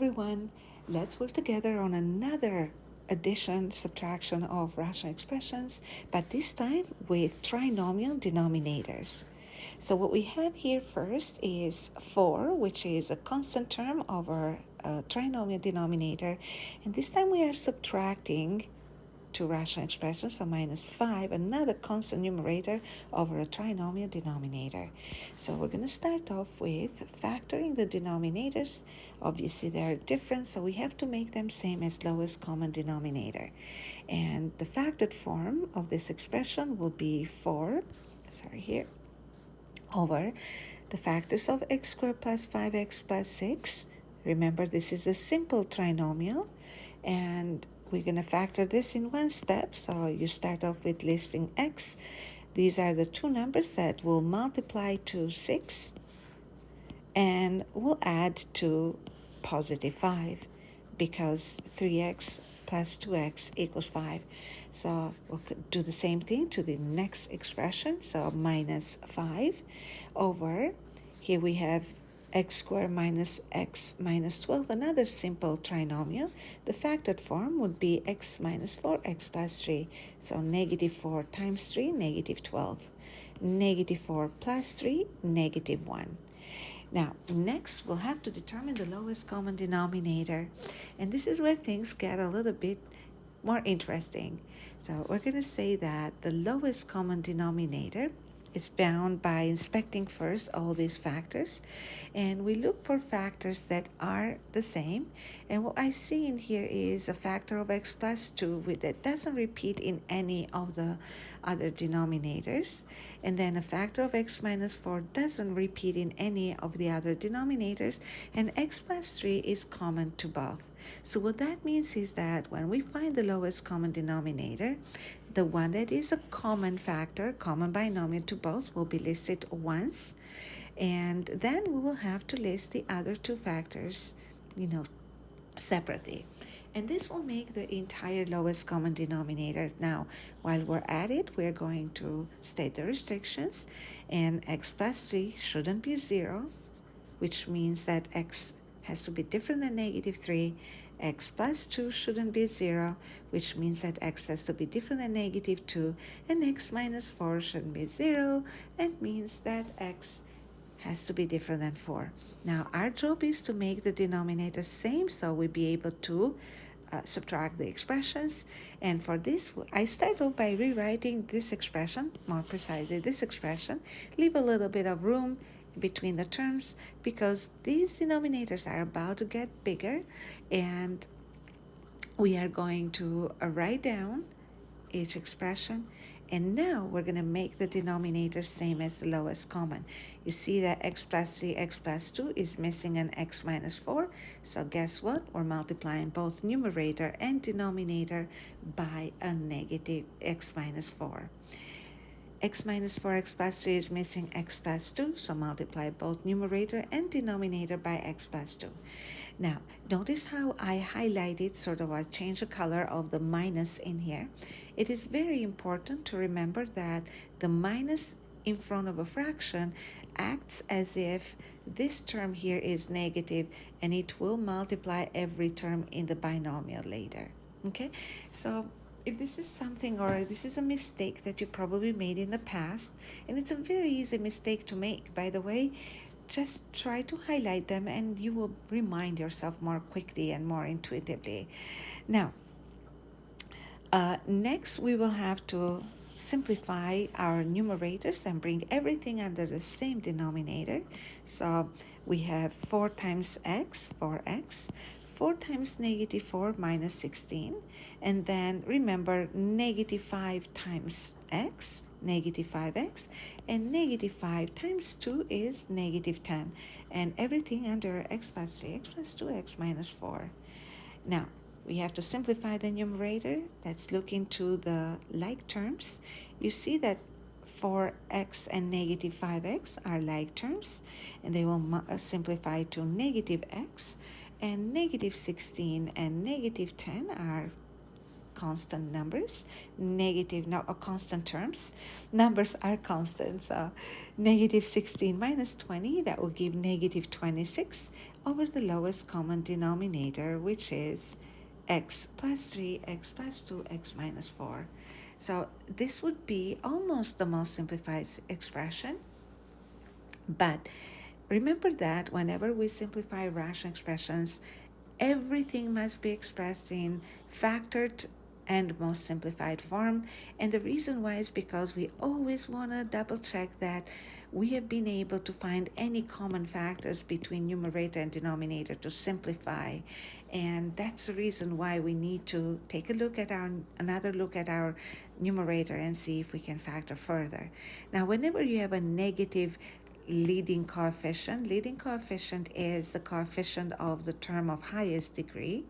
everyone. Let's work together on another addition, subtraction of rational expressions, but this time with trinomial denominators. So what we have here first is 4, which is a constant term over a trinomial denominator, and this time we are subtracting two rational expressions, so minus 5, another constant numerator over a trinomial denominator. So we're going to start off with factoring the denominators. Obviously they are different, so we have to make them same as lowest common denominator. And the factored form of this expression will be 4, over the factors of x squared plus 5x plus 6. Remember, this is a simple trinomial, and we're going to factor this in one step. So you start off with listing x. These are the two numbers that will multiply to 6 and will add to positive 5 because 3x plus 2x equals 5. So we'll do the same thing to the next expression. So minus 5 over, here we have x squared minus x minus 12, another simple trinomial. The factored form would be x minus 4, x plus 3. So negative 4 times 3, negative 12. Negative 4 plus 3, negative 1. Now, next we'll have to determine the lowest common denominator. And this is where things get a little bit more interesting. So we're going to say that the lowest common denominator is found by inspecting first all these factors, and we look for factors that are the same. And what I see in here is a factor of x plus 2 that doesn't repeat in any of the other denominators, and then a factor of x minus 4 doesn't repeat in any of the other denominators, and x plus 3 is common to both. So what that means is that when we find the lowest common denominator, the one that is a common factor, common binomial to both, will be listed once, and then we will have to list the other two factors, separately. And this will make the entire lowest common denominator. Now, while we're at it, we're going to state the restrictions, and x plus 3 shouldn't be 0, which means that x has to be different than negative 3. X plus 2 shouldn't be 0, which means that x has to be different than negative 2, and x minus 4 shouldn't be 0, and means that x has to be different than 4. Now, our job is to make the denominator same, so we'll be able to subtract the expressions. And for this, I start off by rewriting this expression, more precisely this expression, leave a little bit of room between the terms because these denominators are about to get bigger, and we are going to write down each expression, and now we're going to make the denominator same as the lowest common. You see that x plus 3, x plus 2 is missing an x minus 4, so guess what? We're multiplying both numerator and denominator by a negative x minus 4. X minus 4x plus 3 is missing x plus 2, so multiply both numerator and denominator by x plus 2. Now, notice how I highlighted, I changed the color of the minus in here. It is very important to remember that the minus in front of a fraction acts as if this term here is negative, and it will multiply every term in the binomial later. Okay, so if this is something, or this is a mistake that you probably made in the past, and it's a very easy mistake to make, by the way, just try to highlight them and you will remind yourself more quickly and more intuitively. Now, next we will have to simplify our numerators and bring everything under the same denominator. So we have 4 times x, 4x, 4 times negative 4 minus 16, and then remember negative 5 times x, negative 5x, and negative 5 times 2 is negative 10, and everything under x plus 3, x plus 2, x minus 4. Now, we have to simplify the numerator. Let's look into the like terms. You see that 4x and negative 5x are like terms, and they will simplify to negative x, and negative 16 and negative 10 are constant numbers, negative no, or constant terms. Numbers are constant, so negative 16 minus 20, that will give negative 26 over the lowest common denominator, which is x plus 3, x plus 2, x minus 4. So this would be almost the most simplified expression, but remember that whenever we simplify rational expressions, everything must be expressed in factored and most simplified form. And the reason why is because we always want to double check that we have been able to find any common factors between numerator and denominator to simplify. And that's the reason why we need to take another look at our numerator and see if we can factor further. Now, whenever you have a negative leading coefficient is the coefficient of the term of highest degree.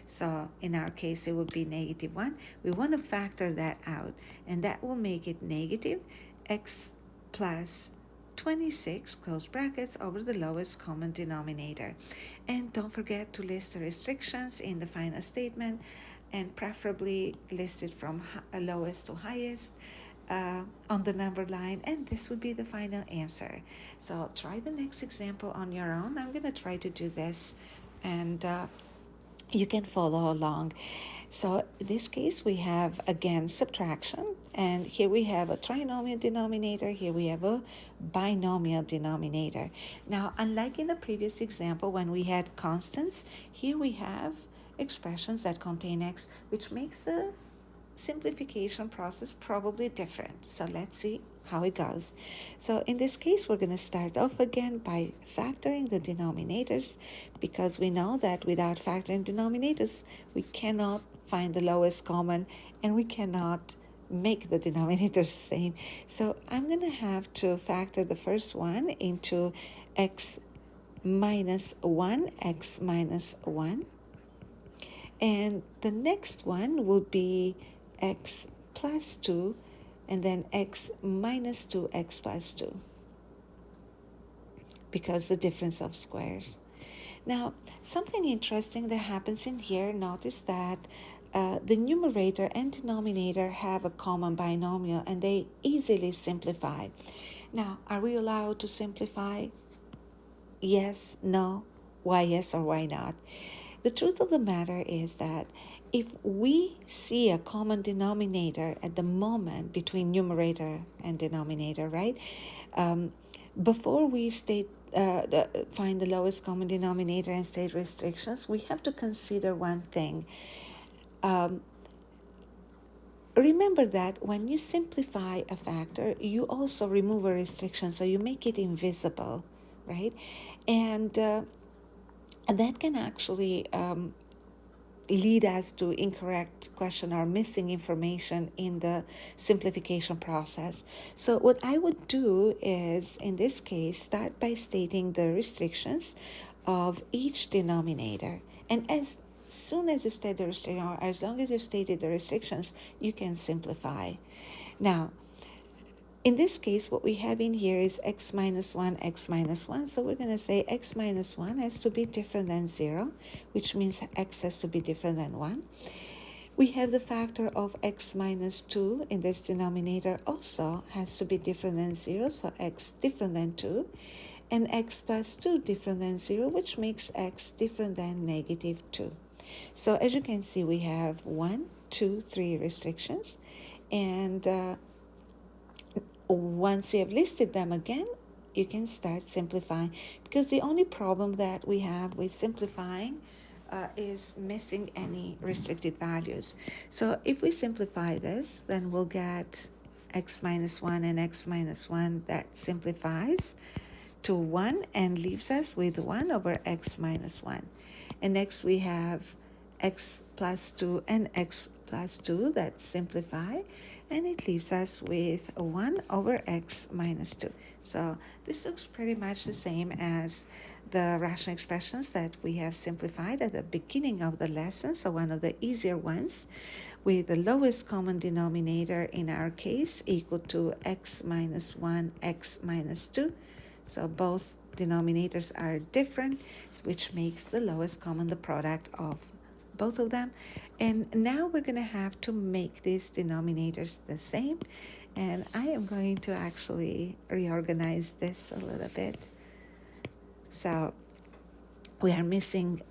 So in our case, it would be negative 1. We want to factor that out, and that will make it negative x plus 26, close brackets, over the lowest common denominator. And don't forget to list the restrictions in the final statement, and preferably list it from lowest to highest on the number line, and this would be the final answer. So try the next example on your own. I'm going to try to do this, and you can follow along. So in this case, we have, again, subtraction, and here we have a trinomial denominator, here we have a binomial denominator. Now, unlike in the previous example when we had constants, here we have expressions that contain x, which makes the simplification process probably different. So let's see how it goes. So in this case, we're going to start off again by factoring the denominators, because we know that without factoring denominators, we cannot find the lowest common, and we cannot make the denominators same. So I'm going to have to factor the first one into x minus 1, x minus 1. And the next one will be x plus 2, and then x minus 2, x plus 2, because the difference of squares. Now, something interesting that happens in here, notice that the numerator and denominator have a common binomial, and they easily simplify. Now, are we allowed to simplify? Yes, no, why yes or why not? The truth of the matter is that if we see a common denominator at the moment between numerator and denominator, right? Before we find the lowest common denominator and state restrictions, we have to consider one thing. Remember that when you simplify a factor, you also remove a restriction, so you make it invisible, right? And that can actually lead us to incorrect question or missing information in the simplification process. So what I would do is, in this case, start by stating the restrictions of each denominator. And as soon as you state the restriction, or as long as you stated the restrictions, you can simplify. Now, in this case, what we have in here is x minus 1, x minus 1. So we're going to say x minus 1 has to be different than 0, which means x has to be different than 1. We have the factor of x minus 2 in this denominator also has to be different than 0, so x different than 2. And x plus 2 different than 0, which makes x different than negative 2. So as you can see, we have 1, 2, 3 restrictions, and once you have listed them again, you can start simplifying, because the only problem that we have with simplifying is missing any restricted values. So if we simplify this, then we'll get x minus 1 and x minus 1, that simplifies to 1 and leaves us with 1 over x minus 1. And next we have x plus 2 and x plus 2, that simplify, and it leaves us with 1 over x minus 2. So this looks pretty much the same as the rational expressions that we have simplified at the beginning of the lesson, so one of the easier ones, with the lowest common denominator in our case equal to x minus 1, x minus 2. So both denominators are different, which makes the lowest common the product of both of them. And now we're going to have to make these denominators the same. And I am going to actually reorganize this a little bit. So we are missing,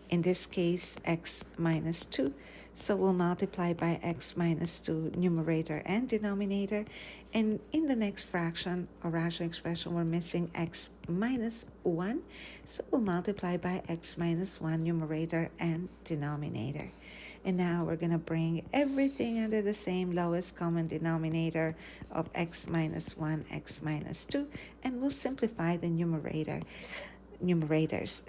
in this case, x minus 2. So we'll multiply by x minus 2 numerator and denominator. And in the next fraction or rational expression, we're missing x minus 1. So we'll multiply by x minus 1 numerator and denominator. And now we're going to bring everything under the same lowest common denominator of x minus 1, x minus 2, and we'll simplify the numerators.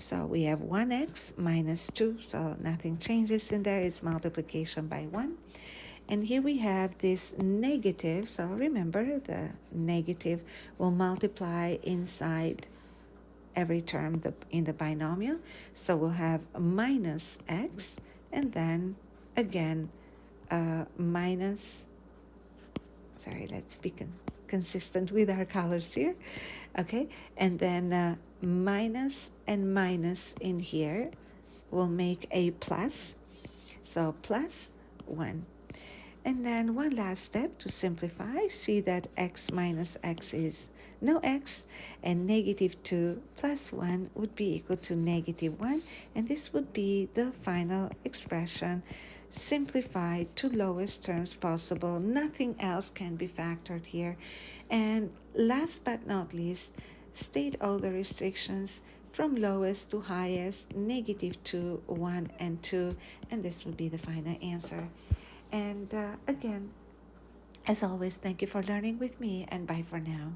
So we have 1x minus 2, so nothing changes in there. It's multiplication by 1. And here we have this negative. So remember, the negative will multiply inside every term in the binomial. So we'll have minus x, and then again minus, sorry, let's be consistent with our colors here. Okay, and then minus and minus in here will make a plus. So plus 1. And then one last step to simplify. See that x minus x is no x, and negative 2 plus 1 would be equal to negative 1. And this would be the final expression simplified to lowest terms possible. Nothing else can be factored here. And last but not least, state all the restrictions from lowest to highest, negative 2, 1, and 2, and this will be the final answer. And again, as always, thank you for learning with me, and bye for now.